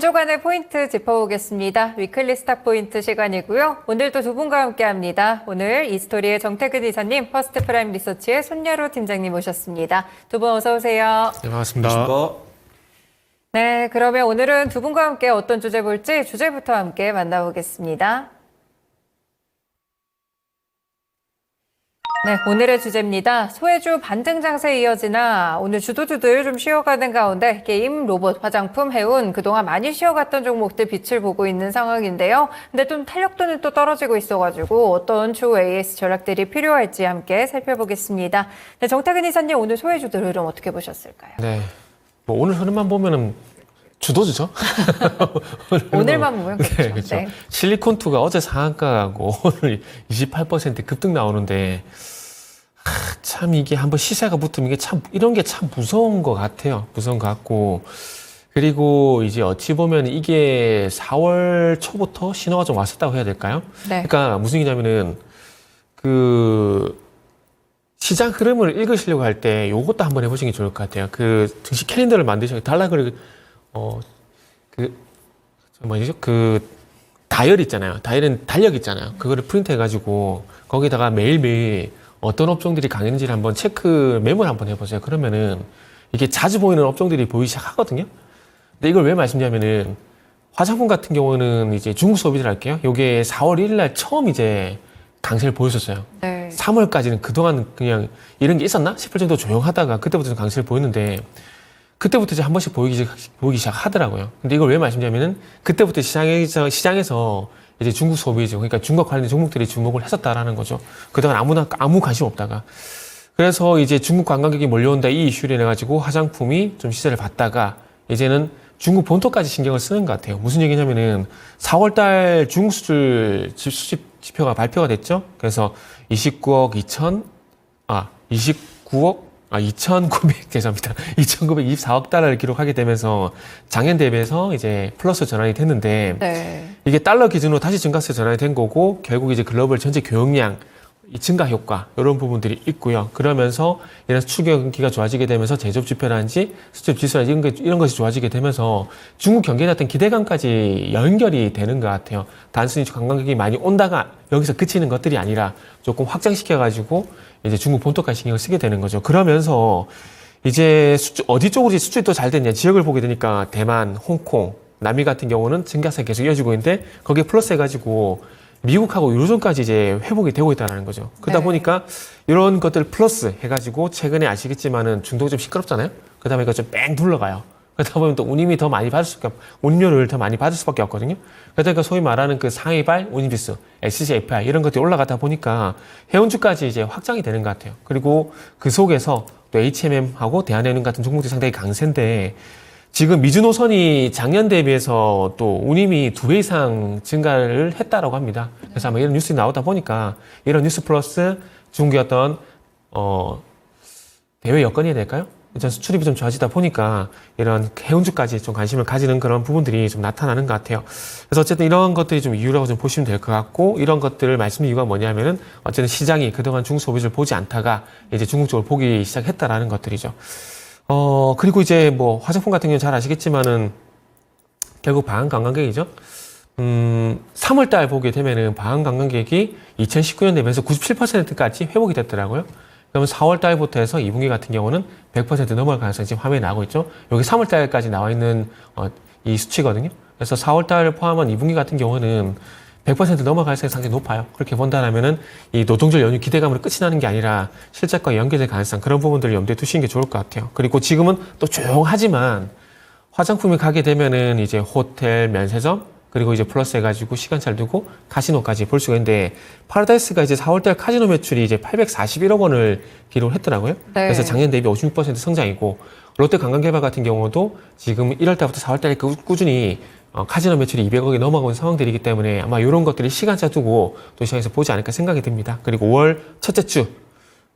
주간의 포인트 짚어보겠습니다. 위클리 스탁 포인트 시간이고요. 오늘도 두 분과 함께합니다. 오늘 이스토리의 정태근 이사님, 퍼스트프라임 리서치의 손여루 팀장님 모셨습니다. 두 분 어서 오세요. 네, 반갑습니다. 네, 그러면 오늘은 두 분과 함께 어떤 주제 볼지 주제부터 함께 만나보겠습니다. 네, 오늘의 주제입니다. 소외주 반등 장세에 이어지나 오늘 주도주들 좀 쉬어가는 가운데 게임, 로봇, 화장품, 해운 그동안 많이 쉬어갔던 종목들 빛을 보고 있는 상황인데요. 근데 좀 탄력도는 또 떨어지고 있어가지고 어떤 추후 AS 전략들이 필요할지 함께 살펴보겠습니다. 네, 정태근 이사님 오늘 소외주들 흐름 어떻게 보셨을까요? 네, 뭐 오늘 흐름만 보면은 주도주죠. 오늘만 보면 그렇죠. 네, 그렇죠. 네. 실리콘2가 어제 상한가고 오늘 28% 급등 나오는데 참 이게 한번 시세가 붙으면 이게 참 이런 게 참 무서운 것 같아요. 무서운 것 같고 그리고 이제 어찌 보면 이게 4월 초부터 신호가 좀 왔었다고 해야 될까요? 네. 그러니까 무슨 얘기냐면은 그 시장 흐름을 읽으시려고 할 때 요것도 한번 해보시는 게 좋을 것 같아요. 그 증시 캘린더를 만드셔서 달락을 그 다이얼 있잖아요. 다이얼은 달력 있잖아요. 그거를 프린트 해가지고 거기다가 매일매일 어떤 업종들이 강했는지를 한번 체크 메모를 한번 해보세요. 그러면은 이게 자주 보이는 업종들이 보이기 시작하거든요. 근데 이걸 왜 말씀드리냐면은 화장품 같은 경우는 이제 중국 소비를 할게요. 요게 4월 1일 날 처음 이제 강세를 보였었어요. 네. 3월까지는 그동안 그냥 이런 게 있었나 싶을 정도 조용하다가 그때부터 좀 강세를 보였는데 그때부터 이제 한 번씩 보이기 시작하더라고요. 근데 이걸 왜 말씀드리냐면은 그때부터 시장에서 이제 중국 소비죠. 그러니까 중국 관련 종목들이 주목을 했었다라는 거죠. 그동안 아무 관심 없다가. 그래서 이제 중국 관광객이 몰려온다 이 이슈를 내가지고 화장품이 좀 시세를 받다가 이제는 중국 본토까지 신경을 쓰는 것 같아요. 무슨 얘기냐면은 4월달 중국 수출 수집 지표가 발표가 됐죠. 그래서 2,924억 달러를 기록하게 되면서 작년 대비해서 이제 플러스 전환이 됐는데 네. 이게 달러 기준으로 다시 증가세 전환이 된 거고 결국 이제 글로벌 전체 교역량 이 증가 효과 이런 부분들이 있고요. 그러면서 이런 수출 경기가 좋아지게 되면서 제조업 지표라든지 수출 지수라든지 이런 것이 좋아지게 되면서 중국 경기에 어떤 기대감까지 연결이 되는 것 같아요. 단순히 관광객이 많이 온다가 여기서 그치는 것들이 아니라 조금 확장시켜가지고 이제 중국 본토까지 신경을 쓰게 되는 거죠. 그러면서 이제 어디 쪽으로 수출이 또 잘 됐냐 지역을 보게 되니까 대만, 홍콩, 남미 같은 경우는 증가세 계속 이어지고 있는데 거기에 플러스 해가지고 미국하고 유로존까지 이제 회복이 되고 있다는 거죠. 그러다 네. 보니까 이런 것들 플러스 해가지고 최근에 아시겠지만은 중동이 좀 시끄럽잖아요. 그러다 보니까 좀 뺑 둘러가요. 그러다 보면 또 운임이 더 많이 운임료를 더 많이 받을 수밖에 없거든요. 그러니까 소위 말하는 그 상위발 운임지수, SCFI 이런 것들이 올라가다 보니까 해운주까지 이제 확장이 되는 것 같아요. 그리고 그 속에서 또 HMM하고 대한해운 같은 종목들이 상당히 강세인데 지금 미주노선이 작년 대비해서 또 운임이 2배 이상 증가를 했다라고 합니다. 그래서 아마 이런 뉴스가 나오다 보니까 이런 뉴스 플러스 중국의 어떤 대외 여건이 해야 될까요? 일단 수출입이 좀 좋아지다 보니까 이런 해운주까지 좀 관심을 가지는 그런 부분들이 좀 나타나는 것 같아요. 그래서 어쨌든 이런 것들이 좀 이유라고 좀 보시면 될 것 같고 이런 것들을 말씀드린 이유가 뭐냐면은 어쨌든 시장이 그동안 중국 소비를 보지 않다가 이제 중국 쪽을 보기 시작했다라는 것들이죠. 그리고 이제 뭐 화장품 같은 경우는 잘 아시겠지만은 결국 방한 관광객이죠. 3월달 보게 되면은 방한 관광객이 2019년 대비해서 97%까지 회복이 됐더라고요. 그러면 4월달부터 해서 2분기 같은 경우는 100% 넘어갈 가능성이 지금 화면에 나오고 있죠. 여기 3월달까지 나와 있는 이 수치거든요. 그래서 4월달 포함한 2분기 같은 경우는 100% 넘어갈 가능성이 상당히 높아요. 그렇게 본다면은 이 노동절 연휴 기대감으로 끝이 나는 게 아니라 실적과 연계될 가능성 그런 부분들을 염두에 두시는 게 좋을 것 같아요. 그리고 지금은 또 조용하지만 화장품이 가게 되면은 이제 호텔, 면세점 그리고 이제 플러스 해가지고 시간차를 두고 카지노까지 볼 수가 있는데 파라다이스가 이제 4월달 카지노 매출이 이제 841억 원을 기록을 했더라고요. 네. 그래서 작년 대비 56% 성장이고 롯데 관광개발 같은 경우도 지금 1월달부터 4월달에 꾸준히 카지노 매출이 200억이 넘어가는 상황들이기 때문에 아마 이런 것들이 시간차 두고 또 시장에서 보지 않을까 생각이 듭니다. 그리고 5월 첫째 주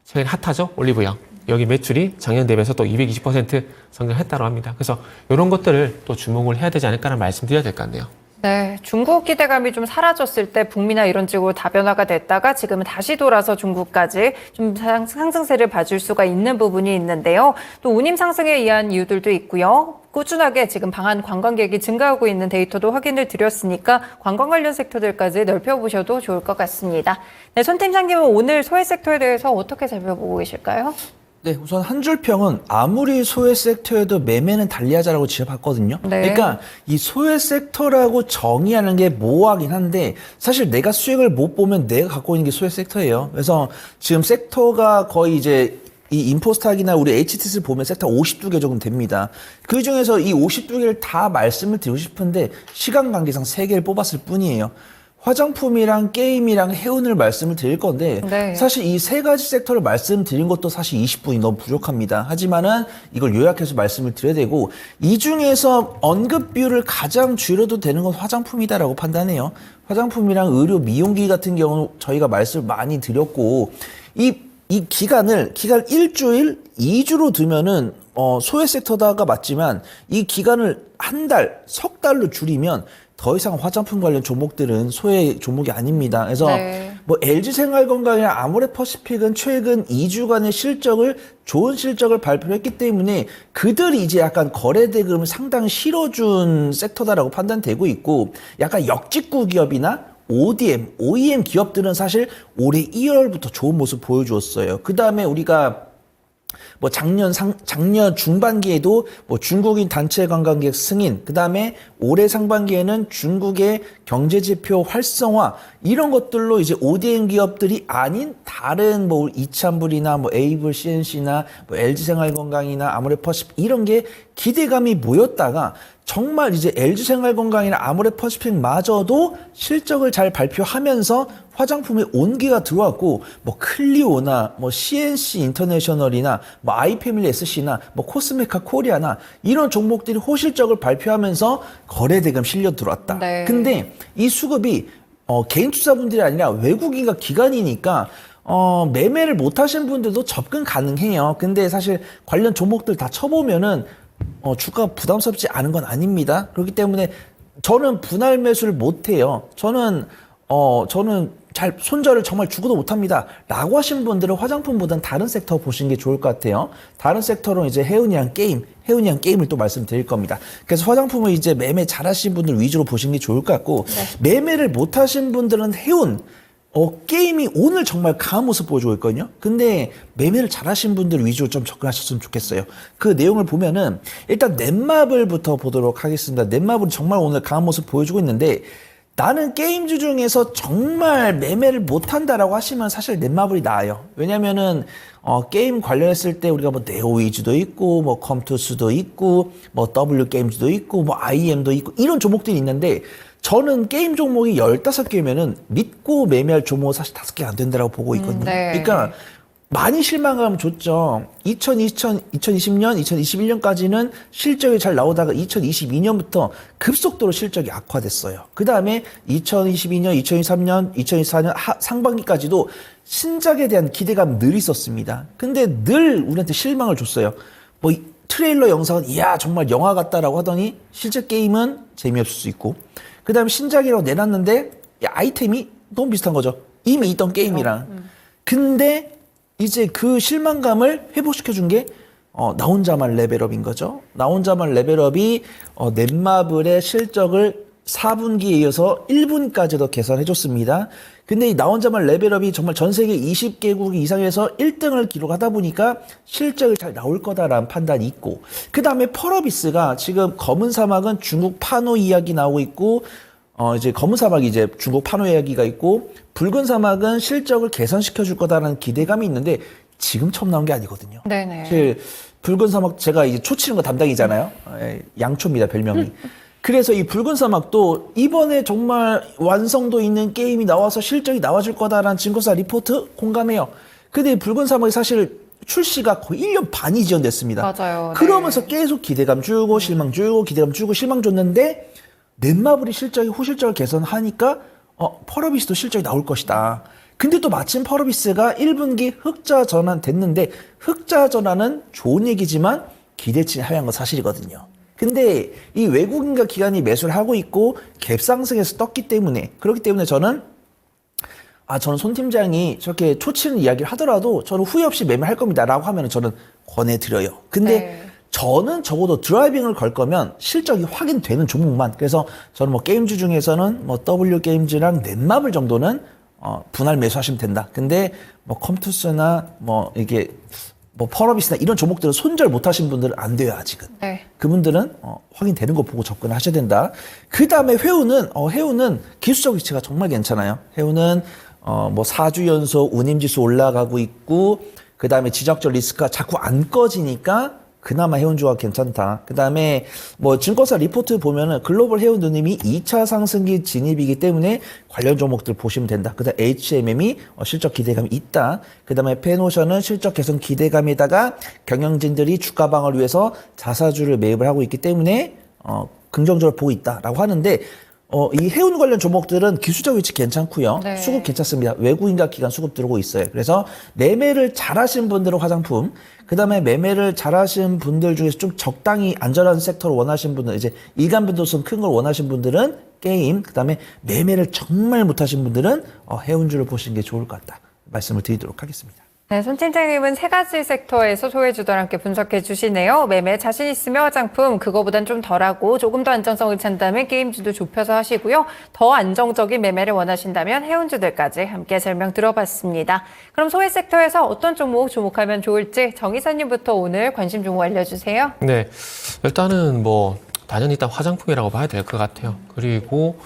최근 핫하죠? 올리브영. 여기 매출이 작년 대비해서 또 220% 성장했다고 합니다. 그래서 이런 것들을 또 주목을 해야 되지 않을까라는 말씀드려야 될 것 같네요. 네, 중국 기대감이 좀 사라졌을 때 북미나 이런 쪽으로 다변화가 됐다가 지금은 다시 돌아서 중국까지 좀 상승세를 봐줄 수가 있는 부분이 있는데요. 또 운임 상승에 의한 이유들도 있고요. 꾸준하게 지금 방한 관광객이 증가하고 있는 데이터도 확인을 드렸으니까 관광 관련 섹터들까지 넓혀보셔도 좋을 것 같습니다. 네, 손 팀장님은 오늘 소외 섹터에 대해서 어떻게 살펴보고 계실까요? 네, 우선 한 줄 평은 아무리 소외 섹터에도 매매는 달리하자라고 지어봤거든요. 네. 그러니까 이 소외 섹터라고 정의하는 게 모호하긴 한데 사실 내가 수익을 못 보면 내가 갖고 있는 게 소외 섹터예요. 그래서 지금 섹터가 거의 이제 이 인포스탁이나 우리 HTS를 보면 섹터 52개 정도 됩니다. 그 중에서 이 52개를 다 말씀을 드리고 싶은데 시간 관계상 3개를 뽑았을 뿐이에요. 화장품이랑 게임이랑 해운을 말씀을 드릴 건데 네. 사실 이 3가지 섹터를 말씀드린 것도 사실 20분이 너무 부족합니다. 하지만은 이걸 요약해서 말씀을 드려야 되고 이 중에서 언급 비율을 가장 줄여도 되는 건 화장품이다라고 판단해요. 화장품이랑 의료, 미용기 같은 경우는 저희가 말씀을 많이 드렸고 이 기간 일주일, 2주로 두면은 소외 섹터다가 맞지만 이 기간을 한 달, 석 달로 줄이면 더 이상 화장품 관련 종목들은 소외 종목이 아닙니다. 그래서 네. 뭐 LG생활건강이나 아모레퍼시픽은 최근 2주간의 좋은 실적을 발표했기 때문에 그들이 이제 약간 거래 대금을 상당히 실어준 섹터다라고 판단되고 있고 약간 역직구 기업이나 OEM 기업들은 사실 올해 1월부터 좋은 모습 보여주었어요. 그 다음에 우리가 뭐 작년 중반기에도 뭐 중국인 단체 관광객 승인, 그 다음에 올해 상반기에는 중국의 경제지표 활성화, 이런 것들로 이제 ODM 기업들이 아닌 다른 뭐 이찬불이나 뭐 에이블 CNC나 뭐 LG생활건강이나 아모레퍼시픽 이런 게 기대감이 모였다가 정말 이제 LG생활건강이나 아모레퍼시픽마저도 실적을 잘 발표하면서 화장품에 온기가 들어왔고 뭐 클리오나 뭐 CNC 인터내셔널이나 뭐 아이패밀리 SC나 뭐 코스메카 코리아나 이런 종목들이 호실적을 발표하면서 거래 대금 실려 들어왔다. 네. 근데 이 수급이 개인 투자분들이 아니라 외국인과 기관이니까 매매를 못 하신 분들도 접근 가능해요. 근데 사실 관련 종목들 다 쳐보면은 주가 부담스럽지 않은 건 아닙니다. 그렇기 때문에 저는 분할 매수를 못 해요. 저는 잘 손절을 정말 죽어도 못합니다 라고 하신 분들은 화장품보다는 다른 섹터 보시는 게 좋을 것 같아요. 다른 섹터로 이제 해운이랑 게임을 또 말씀드릴 겁니다. 그래서 화장품을 이제 매매 잘 하신 분들 위주로 보시는 게 좋을 것 같고 매매를 못 하신 분들은 해운 게임이 오늘 정말 강한 모습 보여주고 있거든요. 근데 매매를 잘 하신 분들 위주로 좀 접근하셨으면 좋겠어요. 그 내용을 보면은 일단 넷마블부터 보도록 하겠습니다. 넷마블이 정말 오늘 강한 모습 보여주고 있는데 나는 게임주 중에서 정말 매매를 못한다라고 하시면 사실 넷마블이 나아요. 왜냐면은 게임 관련했을 때 우리가 뭐 네오위즈도 있고 뭐 컴투스도 있고 뭐 W게임즈도 있고 뭐 IM도 있고 이런 종목들이 있는데 저는 게임 종목이 15개면은 믿고 매매할 종목은 사실 5개 안 된다라고 보고 있거든요. 네. 그러니까 많이 실망감 줬죠. 2020년, 2021년까지는 실적이 잘 나오다가 2022년부터 급속도로 실적이 악화됐어요. 그 다음에 2022년, 2023년, 2024년 상반기까지도 신작에 대한 기대감 늘 있었습니다. 근데 늘 우리한테 실망을 줬어요. 뭐 트레일러 영상은 이야 정말 영화 같다라고 하더니 실제 게임은 재미없을 수 있고 그 다음에 신작이라고 내놨는데 아이템이 너무 비슷한 거죠. 이미 있던 게임이랑. 근데 이제 그 실망감을 회복시켜준 게 나 혼자만 레벨업인 거죠. 나 혼자만 레벨업이 넷마블의 실적을 4분기에 이어서 1분까지도 개선해줬습니다. 근데 이 나 혼자만 레벨업이 정말 전 세계 20개국 이상에서 1등을 기록하다 보니까 실적이 잘 나올 거다라는 판단이 있고 그 다음에 펄어비스가 지금 검은 사막은 중국 파노 이야기 나오고 있고 이제 검은 사막이 이제 중국 파노 이야기가 있고 붉은 사막은 실적을 개선시켜 줄 거다라는 기대감이 있는데 지금 처음 나온 게 아니거든요. 네네. 사실 붉은 사막 제가 이제 초 치는 거 담당이잖아요. 양초입니다, 별명이. 그래서 이 붉은 사막도 이번에 정말 완성도 있는 게임이 나와서 실적이 나와줄 거다라는 증거사 리포트 공감해요. 근데 이 붉은 사막이 사실 출시가 거의 1년 반이 지연됐습니다. 맞아요. 네. 그러면서 계속 기대감 주고 실망 주고 기대감 주고 실망 줬는데 넷마블이 실적이 호실적을 개선하니까 펄어비스도 실적이 나올 것이다. 근데 또 마침 펄어비스가 1분기 흑자 전환 됐는데 흑자 전환은 좋은 얘기지만 기대치 하향한 건 사실이거든요. 근데 이 외국인과 기관이 매수를 하고 있고 갭 상승에서 떴기 때문에 그렇기 때문에 저는 손 팀장이 저렇게 초치는 이야기를 하더라도 저는 후회 없이 매매할 겁니다라고 하면 저는 권해드려요. 근데 네. 저는 적어도 드라이빙을 걸 거면 실적이 확인되는 종목만. 그래서 저는 뭐 게임주 중에서는 뭐 W 게임즈랑 넷마블 정도는 분할 매수하시면 된다. 근데 뭐 컴투스나 뭐 이게 뭐 펄어비스나 이런 종목들은 손절 못 하신 분들은 안 돼요, 아직은. 네. 그분들은 확인되는 거 보고 접근을 하셔야 된다. 그 다음에 해우는 기술적 위치가 정말 괜찮아요. 해우는 뭐 4주 연속 운임지수 올라가고 있고, 그 다음에 지정적 리스크가 자꾸 안 꺼지니까 그나마 해운주가 괜찮다. 그 다음에 뭐 증권사 리포트 보면은 글로벌 해운 누님이 2차 상승기 진입이기 때문에 관련 종목들 보시면 된다. 그 다음 HMM이 실적 기대감이 있다. 그 다음에 페노션은 실적 개선 기대감에다가 경영진들이 주가 방어를 위해서 자사주를 매입을 하고 있기 때문에 긍정적으로 보고 있다라고 하는데 이 해운 관련 종목들은 기술적 위치 괜찮고요. 네. 수급 괜찮습니다. 외국인과 기관 수급 들어오고 있어요. 그래서 매매를 잘하신 분들은 화장품, 그 다음에 매매를 잘하신 분들 중에서 좀 적당히 안전한 섹터를 원하시는 분들, 이제 일간 변동성 큰 걸 원하시는 분들은 게임, 그 다음에 매매를 정말 못하신 분들은 해운주를 보시는 게 좋을 것 같다. 말씀을 드리도록 하겠습니다. 네, 손 팀장님은 세 가지 섹터에서 소외주들 함께 분석해 주시네요. 매매 자신 있으면 화장품, 그거보단 좀 덜하고 조금 더 안정성을 찾다면 게임주도 좁혀서 하시고요. 더 안정적인 매매를 원하신다면 해운주들까지 함께 설명 들어봤습니다. 그럼 소외 섹터에서 어떤 종목 주목하면 좋을지 정 이사님부터 오늘 관심 종목 알려주세요. 네, 일단은 뭐 당연히 일단 화장품이라고 봐야 될 것 같아요. 그리고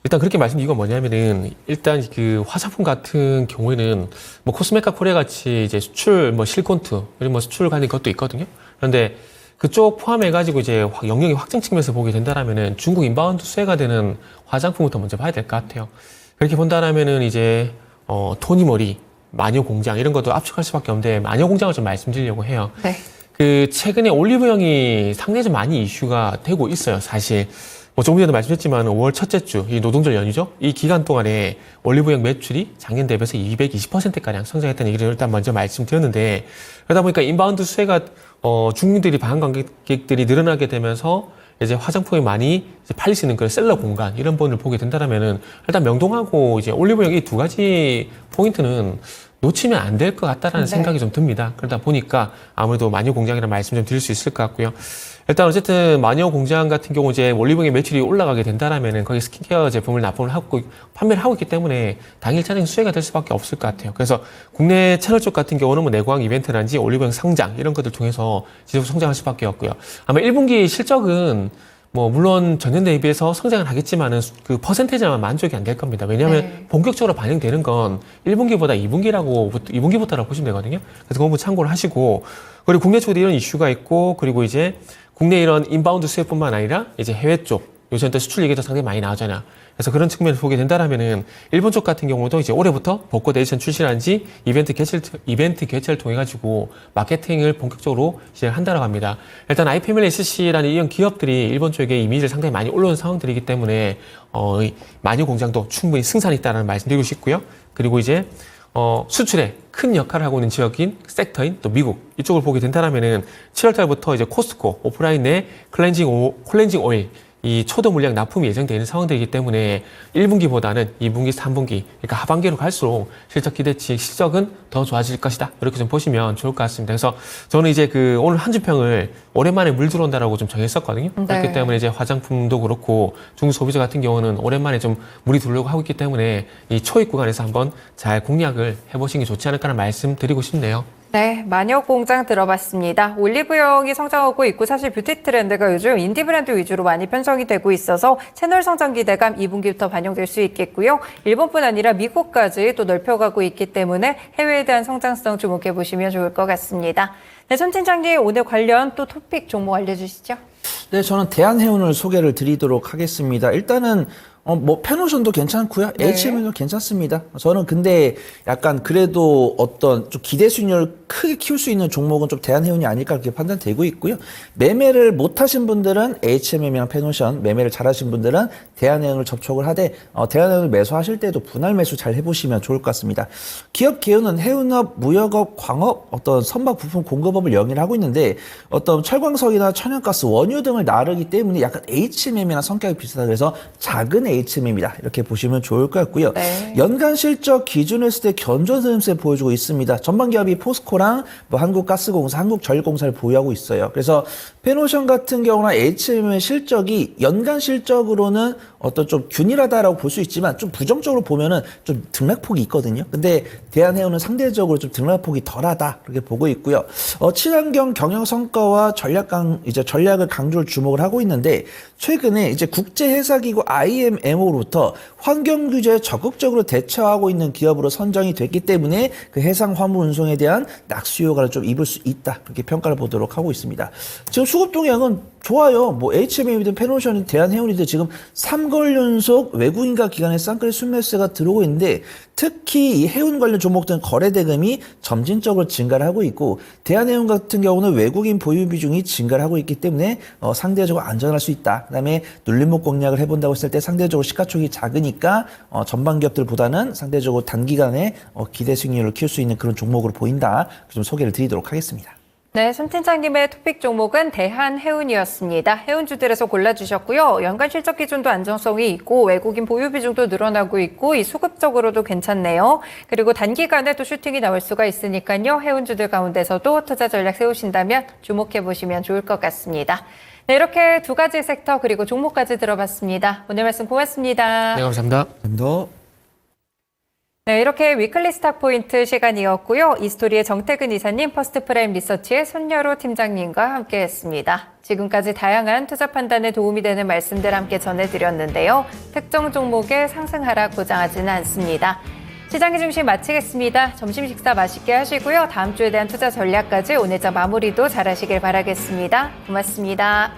일단 그렇게 말씀드린 이유가 뭐냐면은 일단 그 화장품 같은 경우에는 뭐 코스메카 코리아 같이 이제 수출 뭐 실콘트 그리고 뭐 수출 관련 것도 있거든요. 그런데 그쪽 포함해가지고 이제 영역이 확장 측면에서 보게 된다라면은 중국 인바운드 수혜가 되는 화장품부터 먼저 봐야 될 것 같아요. 그렇게 본다라면은 이제 토니모리, 마녀공장 이런 것도 압축할 수밖에 없는데 마녀공장을 좀 말씀드리려고 해요. 네. 그 최근에 올리브영이 상당히 좀 많이 이슈가 되고 있어요, 사실. 뭐 조금 전에도 말씀드렸지만 5월 첫째 주, 이 노동절 연휴죠? 이 기간 동안에 올리브영 매출이 작년 대비해서 220%가량 성장했다는 얘기를 일단 먼저 말씀드렸는데, 그러다 보니까 인바운드 수혜가 중국인들이 방한관객들이 늘어나게 되면서 이제 화장품이 많이 이제 팔릴 수 있는 그런 셀러 공간 이런 부분을 보게 된다면은 일단 명동하고 이제 올리브영 이 두 가지 포인트는 놓치면 안 될 것 같다라는 네. 생각이 좀 듭니다. 그러다 보니까 아무래도 마녀 공장이라는 말씀 좀 드릴 수 있을 것 같고요. 일단 어쨌든 마녀 공장 같은 경우 이제 올리브영의 매출이 올라가게 된다라면은 거기 스킨케어 제품을 납품을 하고 판매를 하고 있기 때문에 당일차적인 수혜가 될 수밖에 없을 것 같아요. 그래서 국내 채널 쪽 같은 경우는 뭐 내광 이벤트라든지 올리브영 상장 이런 것들 통해서 지속 성장할 수밖에 없고요. 아마 1분기 실적은 뭐 물론 전년 대비해서 성장을 하겠지만은 그 퍼센테이지만 만족이 안 될 겁니다. 왜냐하면 네. 본격적으로 반영되는 건 1분기보다 2분기부터라고 보시면 되거든요. 그래서 그거 한번 참고를 하시고, 그리고 국내 쪽도 이런 이슈가 있고, 그리고 이제 국내 이런 인바운드 수혜뿐만 아니라 이제 해외 쪽 요즘 또 수출 얘기도 상당히 많이 나오잖아요. 그래서 그런 측면을 보게 된다라면은 일본 쪽 같은 경우도 이제 올해부터 벚꽃 에디션 출시라든지 이벤트 개최를 통해 가지고 마케팅을 본격적으로 시작한다라고 합니다. 일단 아이패밀리 SC라는 이런 기업들이 일본 쪽에 이미지를 상당히 많이 올려놓은 상황들이기 때문에 이 마녀 공장도 충분히 승산이 있다는 말씀드리고 싶고요. 그리고 이제 수출에 큰 역할을 하고 있는 지역인 섹터인 또 미국 이쪽을 보게 된다라면은 7월 달부터 이제 코스트코 오프라인 내 클렌징 오일 이 초도 물량 납품이 예정되어 있는 상황들이기 때문에 1분기보다는 2분기, 3분기, 그러니까 하반기로 갈수록 실적 기대치, 실적은 더 좋아질 것이다. 이렇게 좀 보시면 좋을 것 같습니다. 그래서 저는 이제 그 오늘 한 주평을 오랜만에 물 들어온다라고 좀 정했었거든요. 네. 그렇기 때문에 이제 화장품도 그렇고 중국 소비자 같은 경우는 오랜만에 좀 물이 들어오려고 하고 있기 때문에 이 초입 구간에서 한번 잘 공략을 해보시는 게 좋지 않을까라는 말씀 드리고 싶네요. 네, 마녀 공장 들어봤습니다. 올리브영이 성장하고 있고 사실 뷰티 트렌드가 요즘 인디 브랜드 위주로 많이 편성이 되고 있어서 채널 성장 기대감 2분기부터 반영될 수 있겠고요. 일본뿐 아니라 미국까지 또 넓혀가고 있기 때문에 해외에 대한 성장성 주목해 보시면 좋을 것 같습니다. 네, 손 팀장님 오늘 관련 또 토픽 종목 알려주시죠. 네, 저는 대한해운을 소개를 드리도록 하겠습니다. 일단은 뭐 페노션도 괜찮고요. 네. HMM도 괜찮습니다. 저는 근데 약간 그래도 어떤 좀 기대 수익률 크게 키울 수 있는 종목은 좀 대한해운이 아닐까 그렇게 판단되고 있고요. 매매를 못하신 분들은 HMM이랑 페노션, 매매를 잘하신 분들은 대한해운을 접촉을 하되 대한해운을 매수하실 때도 분할 매수 잘 해보시면 좋을 것 같습니다. 기업 개요는 해운업, 무역업, 광업, 어떤 선박 부품 공급업을 영위를 하고 있는데 어떤 철광석이나 천연가스, 원유 등을 나르기 때문에 약간 HMM이나 성격이 비슷하다 그래서 작은 HMM이다 이렇게 보시면 좋을 것 같고요. 네. 연간 실적 기준으로 했을 때 견조한 흐름세 보여주고 있습니다. 전반 기업이 포스코랑 뭐 한국가스공사, 한국전력공사를 보유하고 있어요. 그래서 페노션 같은 경우나 HMM의 실적이 연간 실적으로는 어떤 좀 균일하다라고 볼 수 있지만 좀 부정적으로 보면은 좀 등락폭이 있거든요. 근데 대한해운은 상대적으로 좀 등락폭이 덜하다 그렇게 보고 있고요. 친환경 경영 성과와 전략을 강조를 주목을 하고 있는데 최근에 이제 국제회사기구 IMM으로부터 환경 규제에 적극적으로 대처하고 있는 기업으로 선정이 됐기 때문에 그 해상 화물 운송에 대한 낙수 효과를 좀 입을 수 있다 그렇게 평가를 보도록 하고 있습니다. 지금 수급 동향은 좋아요. 뭐 HMM이든 페노션이든 대한해운이든 지금 3개월 연속 외국인과 기관의 쌍끌이 순매수가 들어오고 있는데 특히 이 해운 관련 종목들은 거래 대금이 점진적으로 증가를 하고 있고 대한해운 같은 경우는 외국인 보유 비중이 증가를 하고 있기 때문에 상대적으로 안전할 수 있다. 그다음에 눌림목 공략을 해본다고 했을 때 상대적으로 시가총액이 작으니까 전반 기업들보다는 상대적으로 단기간에 기대 수익률을 키울 수 있는 그런 종목으로 보인다. 좀 소개를 드리도록 하겠습니다. 네, 손 팀장님의 토픽 종목은 대한해운이었습니다. 해운주들에서 골라주셨고요. 연간 실적 기준도 안정성이 있고 외국인 보유 비중도 늘어나고 있고 이 수급적으로도 괜찮네요. 그리고 단기간에 또 슈팅이 나올 수가 있으니까요. 해운주들 가운데서도 투자 전략 세우신다면 주목해 보시면 좋을 것 같습니다. 네, 이렇게 두 가지 섹터 그리고 종목까지 들어봤습니다. 오늘 말씀 고맙습니다. 네, 감사합니다. 감사합니다. 네, 이렇게 위클리 스탁 포인트 시간이었고요. 이스토리의 정태근 이사님, 퍼스트프라임 리서치의 손여로 팀장님과 함께했습니다. 지금까지 다양한 투자 판단에 도움이 되는 말씀들 함께 전해드렸는데요. 특정 종목의 상승 하락 보장하지는 않습니다. 시장의 중심 마치겠습니다. 점심 식사 맛있게 하시고요. 다음 주에 대한 투자 전략까지 오늘자 마무리도 잘 하시길 바라겠습니다. 고맙습니다.